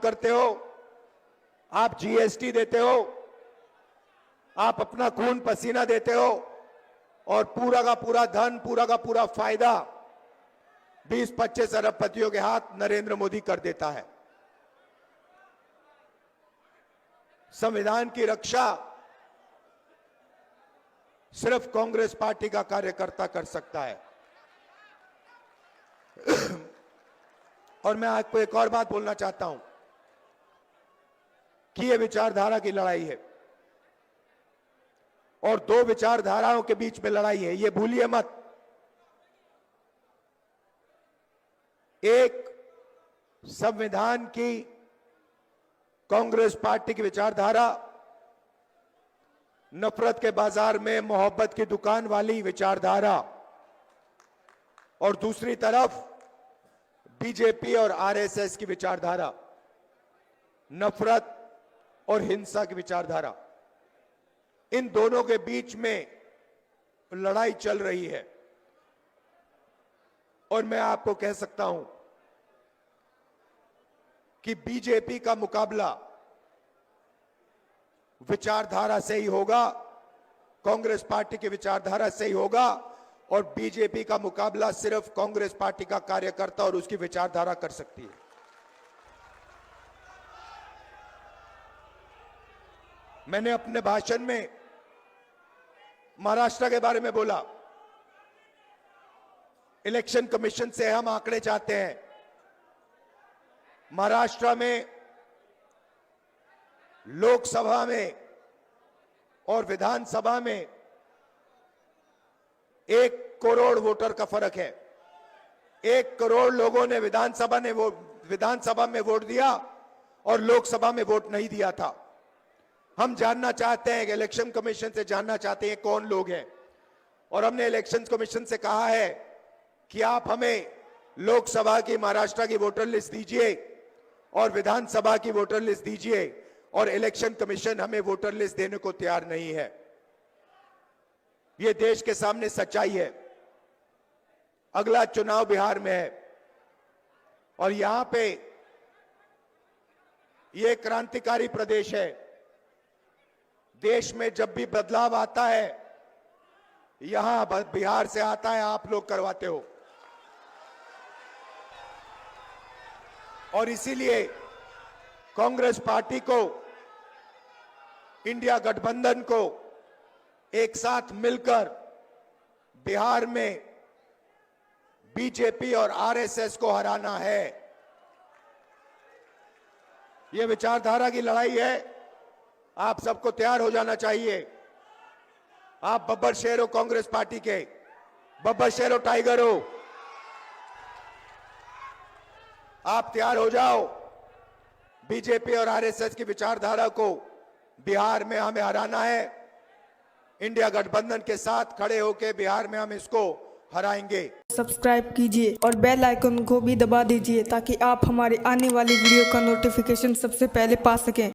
करते हो, आप जीएसटी देते हो, आप अपना खून पसीना देते हो और पूरा का पूरा धन, पूरा का पूरा फायदा 20-25 अरबपतियों के हाथ नरेंद्र मोदी कर देता है। संविधान की रक्षा सिर्फ कांग्रेस पार्टी का कार्यकर्ता कर सकता है। और मैं आपको एक और बात बोलना चाहता हूं कि यह विचारधारा की लड़ाई है और दो विचारधाराओं के बीच में लड़ाई है, यह भूलिए मत। एक संविधान की कांग्रेस पार्टी की विचारधारा, नफरत के बाजार में मोहब्बत की दुकान वाली विचारधारा, और दूसरी तरफ बीजेपी और आरएसएस की विचारधारा, नफरत और हिंसा की विचारधारा। इन दोनों के बीच में लड़ाई चल रही है और मैं आपको कह सकता हूं कि बीजेपी का मुकाबला विचारधारा से ही होगा, कांग्रेस पार्टी की विचारधारा से ही होगा, और बीजेपी का मुकाबला सिर्फ कांग्रेस पार्टी का कार्यकर्ता और उसकी विचारधारा कर सकती है। मैंने अपने भाषण में महाराष्ट्र के बारे में बोला। इलेक्शन कमीशन से हम आंकड़े चाहते हैं। महाराष्ट्र में लोकसभा में और विधानसभा में 1 करोड़ वोटर का फर्क है। 1 करोड़ लोगों ने विधानसभा में वोट दिया और लोकसभा में वोट नहीं दिया था। हम जानना चाहते हैं कि इलेक्शन कमीशन से जानना चाहते हैं कौन लोग हैं, और हमने इलेक्शन कमीशन से कहा है कि आप हमें लोकसभा की महाराष्ट्र की वोटर लिस्ट दीजिए और विधानसभा की वोटर लिस्ट दीजिए, और इलेक्शन कमीशन हमें वोटर लिस्ट देने को तैयार नहीं है। यह देश के सामने सच्चाई है। अगला चुनाव बिहार में है और यहां पे यह क्रांतिकारी प्रदेश है। देश में जब भी बदलाव आता है यहां बिहार से आता है, आप लोग करवाते हो। और इसीलिए कांग्रेस पार्टी को, इंडिया गठबंधन को एक साथ मिलकर बिहार में बीजेपी और आरएसएस को हराना है। यह विचारधारा की लड़ाई है। आप सबको तैयार हो जाना चाहिए। आप बब्बर शेर हो कांग्रेस पार्टी के, बब्बर शेर हो, टाइगर हो। आप तैयार हो जाओ। बीजेपी और आरएसएस की विचारधारा को बिहार में हमें हराना है। इंडिया गठबंधन के साथ खड़े होकर बिहार में हम इसको हराएंगे। सब्सक्राइब कीजिए और बेल आइकन को भी दबा दीजिए ताकि आप हमारे आने वाली वीडियो का नोटिफिकेशन सबसे पहले पा सकें।